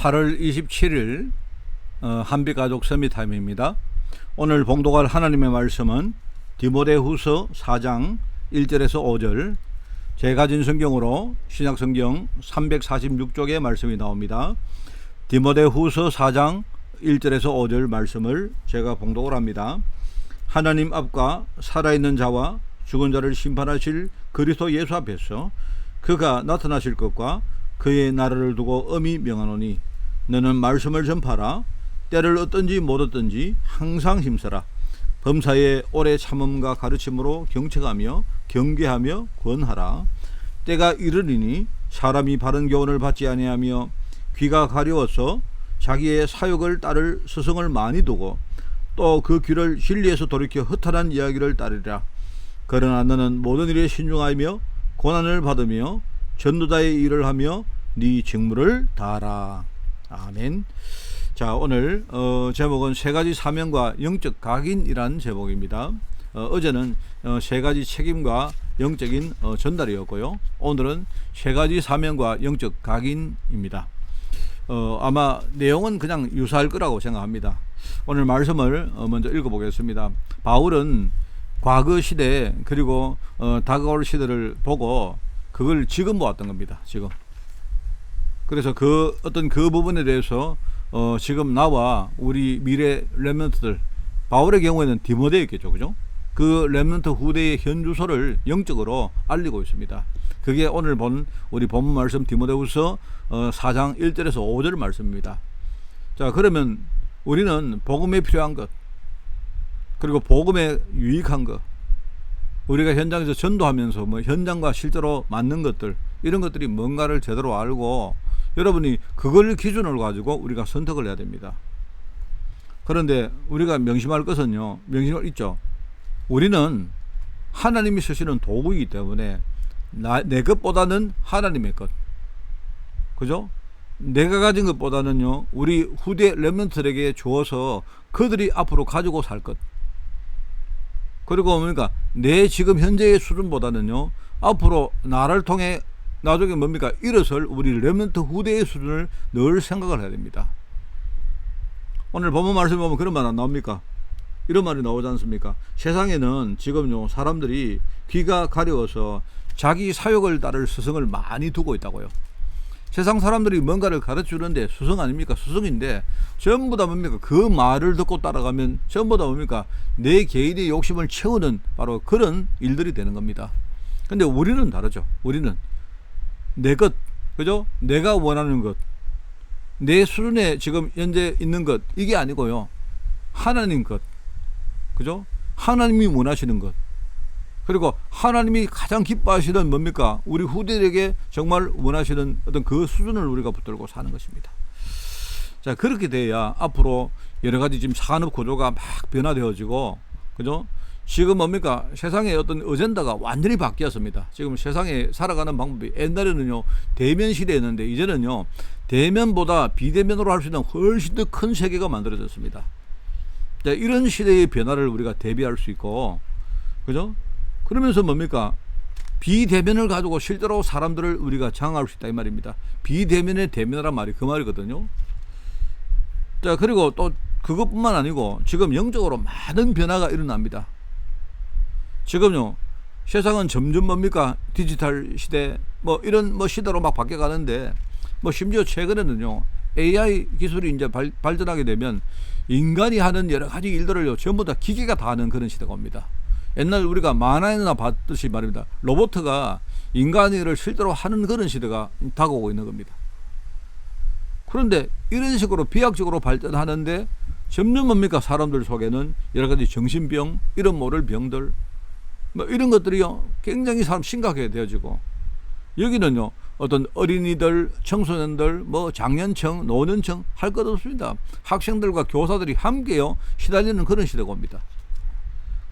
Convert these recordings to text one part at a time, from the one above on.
8월 27일 한빛가족 서밋타임입니다. 오늘 봉독할 하나님의 말씀은 디모데후서 4장 1절에서 5절, 제가 가진 성경으로 신약성경 346쪽의 말씀이 나옵니다. 디모데후서 4장 1절에서 5절 말씀을 제가 봉독을 합니다. 하나님 앞과 살아있는 자와 죽은 자를 심판하실 그리스도 예수 앞에서 그가 나타나실 것과 그의 나라를 두고 엄히 명하노니, 너는 말씀을 전파하라. 때를 얻든지 못 얻든지 항상 힘써라. 범사에 오래 참음과 가르침으로 경책하며 경계하며 권하라. 때가 이르리니 사람이 바른 교훈을 받지 아니하며 귀가 가려워서 자기의 사욕을 따를 스승을 많이 두고 또 그 귀를 진리에서 돌이켜 허탄한 이야기를 따르리라. 그러나 너는 모든 일에 신중하며 고난을 받으며 전도자의 일을 하며 네 직무를 다하라. 아멘. 자, 오늘 제목은 세 가지 사명과 영적 각인이란 제목입니다. 어제는 세 가지 책임과 영적인 전달이었고요. 오늘은 세 가지 사명과 영적 각인입니다. 아마 내용은 그냥 유사할 거라고 생각합니다. 오늘 말씀을 먼저 읽어보겠습니다. 바울은 과거 시대 그리고 다가올 시대를 보고 그걸 지금 보았던 겁니다. 지금. 그래서 그 부분에 대해서 지금 나와 우리 미래 렘넌트들, 바울의 경우에는 디모데였겠죠, 그죠? 그 렘넌트 후대의 현주소를 영적으로 알리고 있습니다. 그게 오늘 우리 본문 말씀 디모데후서 4장 1절에서 5절 말씀입니다. 자, 그러면 우리는 복음에 필요한 것, 그리고 복음에 유익한 것, 우리가 현장에서 전도하면서 현장과 실제로 맞는 것들, 이런 것들이 뭔가를 제대로 알고 여러분이 그걸 기준으로 가지고 우리가 선택을 해야 됩니다. 그런데 우리가 명심할 것은요, 명심할 있죠. 우리는 하나님이 쓰시는 도구이기 때문에 내 것보다는 하나님의 것, 그죠? 내가 가진 것보다는요, 우리 후대 렘넌트들에게 주어서 그들이 앞으로 가지고 살 것, 그리고 뭡니까, 내 지금 현재의 수준보다는요, 앞으로 나를 통해 나중에 뭡니까, 일어설 우리 렘넌트 후대의 수준을 늘 생각을 해야 됩니다. 오늘 본문 말씀 보면 그런 말 안 나옵니까? 이런 말이 나오지 않습니까? 세상에는 지금요, 사람들이 귀가 가려워서 자기 사욕을 따를 스승을 많이 두고 있다고요. 세상 사람들이 뭔가를 가르치는데 스승 아닙니까? 스승인데 전부 다 뭡니까? 그 말을 듣고 따라가면 전부 다 뭡니까? 내 개인의 욕심을 채우는 바로 그런 일들이 되는 겁니다. 근데 우리는 다르죠. 우리는 내 것, 그죠? 내가 원하는 것, 내 수준에 지금 현재 있는 것, 이게 아니고요, 하나님 것, 그죠? 하나님이 원하시는 것, 그리고 하나님이 가장 기뻐하시는 뭡니까? 우리 후대에게 정말 원하시는 어떤 그 수준을 우리가 붙들고 사는 것입니다. 자, 그렇게 돼야 앞으로 여러 가지 지금 산업 구조가 막 변화되어지고, 그죠? 지금 뭡니까? 세상의 어떤 어젠다가 완전히 바뀌었습니다. 지금 세상에 살아가는 방법이, 옛날에는요, 대면 시대였는데 이제는요, 대면보다 비대면으로 할 수 있는 훨씬 더 큰 세계가 만들어졌습니다. 자, 이런 시대의 변화를 우리가 대비할 수 있고, 그죠? 그러면서 뭡니까? 비대면을 가지고 실제로 사람들을 우리가 장악할 수 있다, 이 말입니다. 비대면의 대면이란 말이 그 말이거든요. 자, 그리고 또 그것뿐만 아니고 지금 영적으로 많은 변화가 일어납니다. 지금요, 세상은 점점 뭡니까? 디지털 시대, 이런 시대로 막 바뀌어가는데, 심지어 최근에는요, AI 기술이 이제 발전하게 되면 인간이 하는 여러 가지 일들을요, 전부 다 기계가 다 하는 그런 시대가 옵니다. 옛날 우리가 만화에나 봤듯이 말입니다. 로봇가 인간의 일을 실제로 하는 그런 시대가 다가오고 있는 겁니다. 그런데 이런 식으로 비약적으로 발전하는데 점점 뭡니까? 사람들 속에는 여러 가지 정신병, 이런 모를 병들, 이런 것들이요, 굉장히 심각하게 되어지고, 여기는요, 어떤 어린이들, 청소년들, 장년층, 노년층 할 것 없습니다. 학생들과 교사들이 함께요, 시달리는 그런 시대가 옵니다.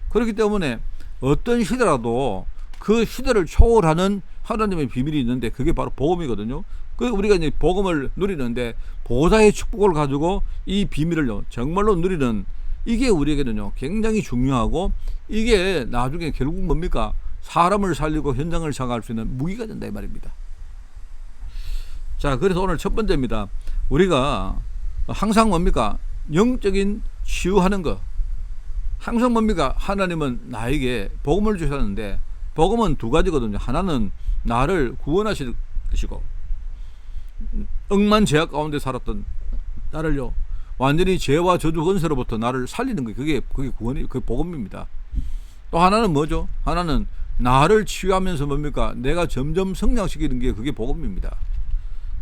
그렇기 때문에 어떤 시대라도 그 시대를 초월하는 하나님의 비밀이 있는데, 그게 바로 복음이거든요. 우리가 이제 복음을 누리는데 보좌의 축복을 가지고 이 비밀을 정말로 누리는, 이게 우리에게는요, 굉장히 중요하고, 이게 나중에 결국 뭡니까? 사람을 살리고 현장을 장악할 수 있는 무기가 된다, 이 말입니다. 자, 그래서 오늘 첫 번째입니다. 우리가 항상 뭡니까? 영적인 치유하는 거. 항상 뭡니까? 하나님은 나에게 복음을 주셨는데, 복음은 두 가지거든요. 하나는 나를 구원하실 것이고, 억만 죄악 가운데 살았던 나를요, 완전히 죄와 저주 권세로부터 나를 살리는 거. 그게 구원이, 그게 복음입니다. 또 하나는 뭐죠? 하나는 나를 치유하면서 뭡니까? 내가 점점 성장시키는 게 그게 복음입니다.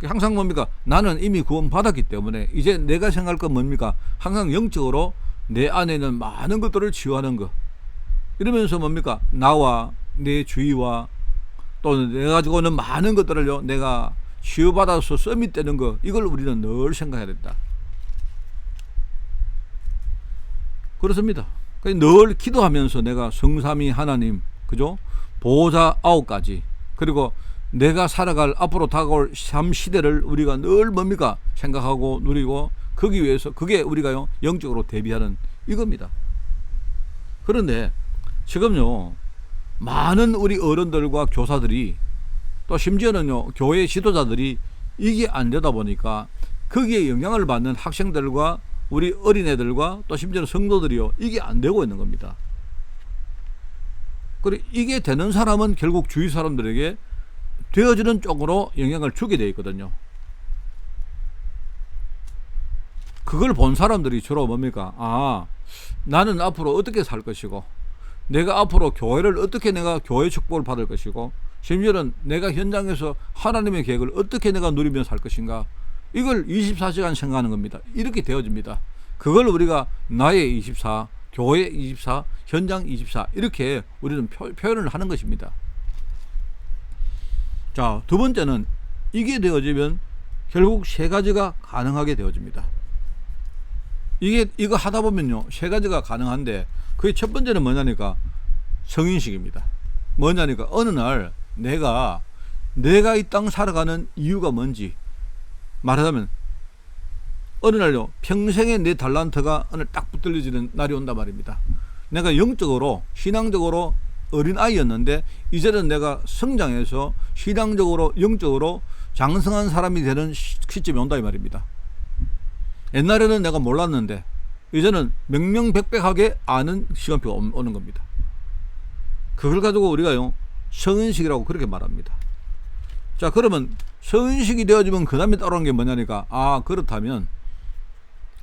항상 뭡니까? 나는 이미 구원 받았기 때문에 이제 내가 생각할 건 뭡니까? 항상 영적으로 내 안에 있는 많은 것들을 치유하는 거. 이러면서 뭡니까? 나와 내 주위와 또 내가 가지고 있는 많은 것들을요, 내가 치유받아서 서밋되는 거. 이걸 우리는 늘 생각해야 된다. 그렇습니다. 늘 기도하면서 내가 성삼위 하나님, 그죠? 보호자 9가지, 그리고 내가 살아갈 앞으로 다가올 삶 시대를 우리가 늘 뭡니까? 생각하고 누리고, 거기 위해서, 그게 우리가요, 영적으로 대비하는 이겁니다. 그런데 지금요, 많은 우리 어른들과 교사들이, 또 심지어는요, 교회 지도자들이 이게 안 되다 보니까 거기에 영향을 받는 학생들과 우리 어린애들과 또 심지어는 성도들이요, 이게 안 되고 있는 겁니다. 그리고 이게 되는 사람은 결국 주위 사람들에게 되어지는 쪽으로 영향을 주게 되어 있거든요. 그걸 본 사람들이 주로 뭡니까? 아, 나는 앞으로 어떻게 살 것이고, 내가 앞으로 교회를 어떻게 내가 교회 축복을 받을 것이고, 심지어는 내가 현장에서 하나님의 계획을 어떻게 내가 누리며 살 것인가, 이걸 24시간 생각하는 겁니다. 이렇게 되어집니다. 그걸 우리가 나의 24, 교회 24, 현장 24, 이렇게 우리는 표현을 하는 것입니다. 자, 두 번째는 이게 되어지면 결국 세 가지가 가능하게 되어집니다. 이거 하다 보면요, 세 가지가 가능한데, 그게 첫 번째는 뭐냐니까 성인식입니다. 뭐냐니까 어느 날 내가 이 땅 살아가는 이유가 뭔지, 말하자면 어느 날요, 평생의 내 달란트가 어느 딱 붙들려지는 날이 온단 말입니다. 내가 영적으로 신앙적으로 어린아이였는데 이제는 내가 성장해서 신앙적으로 영적으로 장성한 사람이 되는 시점이 온다 이 말입니다. 옛날에는 내가 몰랐는데 이제는 명명백백하게 아는 시간표가 오는 겁니다. 그걸 가지고 우리가요, 성인식이라고 그렇게 말합니다. 자, 그러면 성인식이 되어지면 그 다음에 따라오는 게 뭐냐니까, 아, 그렇다면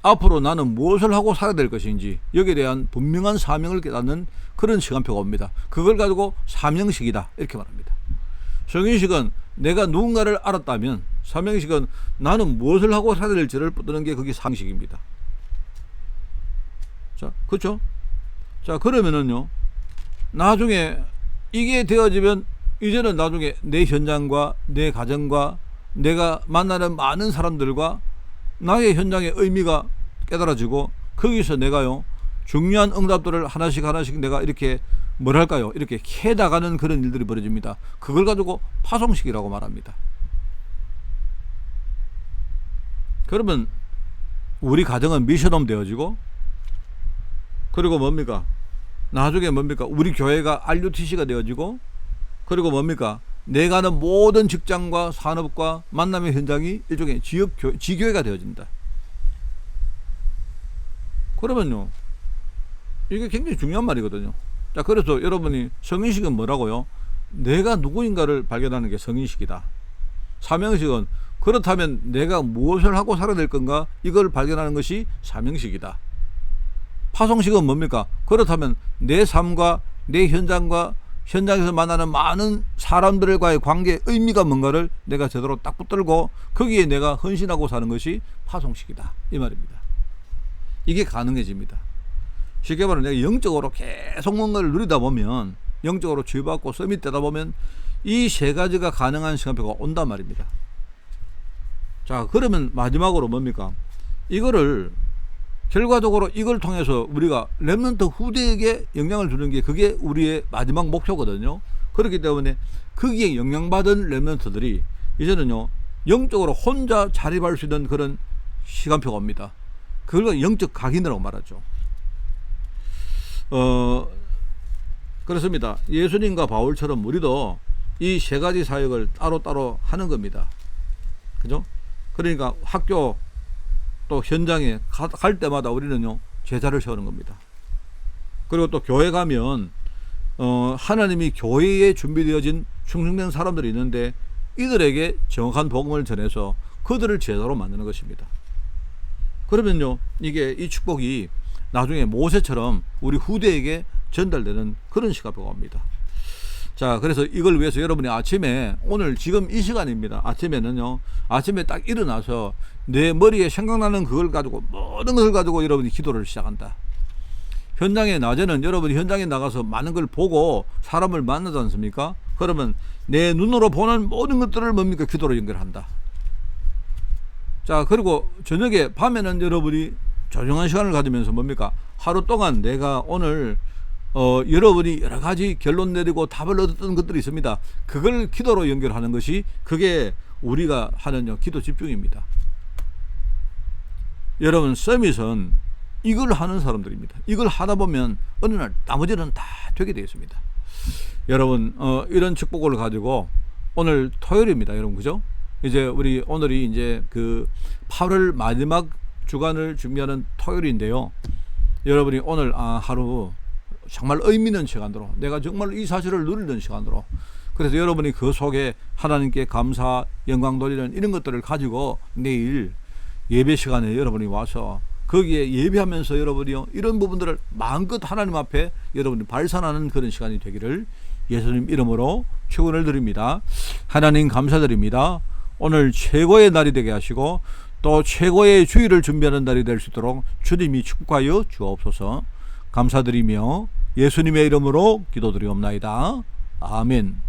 앞으로 나는 무엇을 하고 살아야 될 것인지 여기에 대한 분명한 사명을 깨닫는 그런 시간표가 옵니다. 그걸 가지고 사명식이다 이렇게 말합니다. 성인식은 내가 누군가를 알았다면, 사명식은 나는 무엇을 하고 살아야 될지를 붙드는 게 그게 상식입니다. 자, 그렇죠? 자, 그러면은요, 나중에 이게 되어지면 이제는 나중에 내 현장과 내 가정과 내가 만나는 많은 사람들과 나의 현장의 의미가 깨달아지고, 거기서 내가요, 중요한 응답들을 하나씩 내가 이렇게 뭐랄까요, 이렇게 캐다가는 그런 일들이 벌어집니다. 그걸 가지고 파송식이라고 말합니다. 그러면 우리 가정은 미션홈 되어지고, 그리고 뭡니까? 나중에 뭡니까? 우리 교회가 RUTC가 되어지고, 그리고 뭡니까? 내가 하는 모든 직장과 산업과 만남의 현장이 일종의 지교회가 되어진다. 그러면요, 이게 굉장히 중요한 말이거든요. 자, 그래서 여러분이 성인식은 뭐라고요? 내가 누구인가를 발견하는 게 성인식이다. 사명식은 그렇다면 내가 무엇을 하고 살아야 될 건가, 이걸 발견하는 것이 사명식이다. 파송식은 뭡니까? 그렇다면 내 삶과 내 현장과 현장에서 만나는 많은 사람들과의 관계의 의미가 뭔가를 내가 제대로 딱 붙들고 거기에 내가 헌신하고 사는 것이 파송식이다 이 말입니다. 이게 가능해집니다. 쉽게 말하면 내가 영적으로 계속 뭔가를 누리다 보면, 영적으로 치유받고 서밋되다 보면 이 세 가지가 가능한 시간표가 온단 말입니다. 자, 그러면 마지막으로 뭡니까? 이거를 결과적으로 이걸 통해서 우리가 렘넌트 후대에게 영향을 주는 게 그게 우리의 마지막 목표거든요. 그렇기 때문에 거기에 영향받은 렘넌트들이 이제는요, 영적으로 혼자 자립할 수 있는 그런 시간표가 옵니다. 그걸 영적 각인이라고 말하죠. 그렇습니다. 예수님과 바울처럼 우리도 이 세 가지 사역을 따로따로 하는 겁니다. 그죠? 그러니까 학교 또 현장에 갈 때마다 우리는요 제자를 세우는 겁니다. 그리고 또 교회 가면 하나님이 교회에 준비되어진 충성된 사람들이 있는데 이들에게 정확한 복음을 전해서 그들을 제자로 만드는 것입니다. 그러면요 이게 이 축복이 나중에 모세처럼 우리 후대에게 전달되는 그런 시간이 옵니다. 자, 그래서 이걸 위해서 여러분이 아침에, 오늘 지금 이 시간입니다. 아침에는요, 아침에 딱 일어나서 내 머리에 생각나는 그걸 가지고, 모든 것을 가지고 여러분이 기도를 시작한다. 현장에, 낮에는 여러분이 현장에 나가서 많은 걸 보고 사람을 만나지 않습니까? 그러면 내 눈으로 보는 모든 것들을 뭡니까? 기도로 연결한다. 자, 그리고 저녁에, 밤에는 여러분이 조용한 시간을 가지면서 뭡니까? 하루 동안 내가 오늘 여러분이 여러 가지 결론 내리고 답을 얻었던 것들이 있습니다. 그걸 기도로 연결하는 것이, 그게 우리가 하는 기도 집중입니다. 여러분, 서밋은 이걸 하는 사람들입니다. 이걸 하다 보면 어느 날 나머지는 다 되게 되어 있습니다. 여러분, 이런 축복을 가지고 오늘 토요일입니다. 여러분, 그죠? 이제 우리 오늘이 이제 그 8월 마지막 주간을 준비하는 토요일인데요. 여러분이 오늘 하루 정말 의미 있는 시간으로, 내가 정말 이 사실을 누리는 시간으로, 그래서 여러분이 그 속에 하나님께 감사, 영광 돌리는 이런 것들을 가지고 내일 예배 시간에 여러분이 와서 거기에 예배하면서 여러분이 이런 부분들을 마음껏 하나님 앞에 여러분이 발산하는 그런 시간이 되기를 예수님 이름으로 축원을 드립니다. 하나님 감사드립니다. 오늘 최고의 날이 되게 하시고 또 최고의 주일을 준비하는 날이 될 수 있도록 주님이 축복하여 주옵소서. 감사드리며 예수님의 이름으로 기도드리옵나이다. 아멘.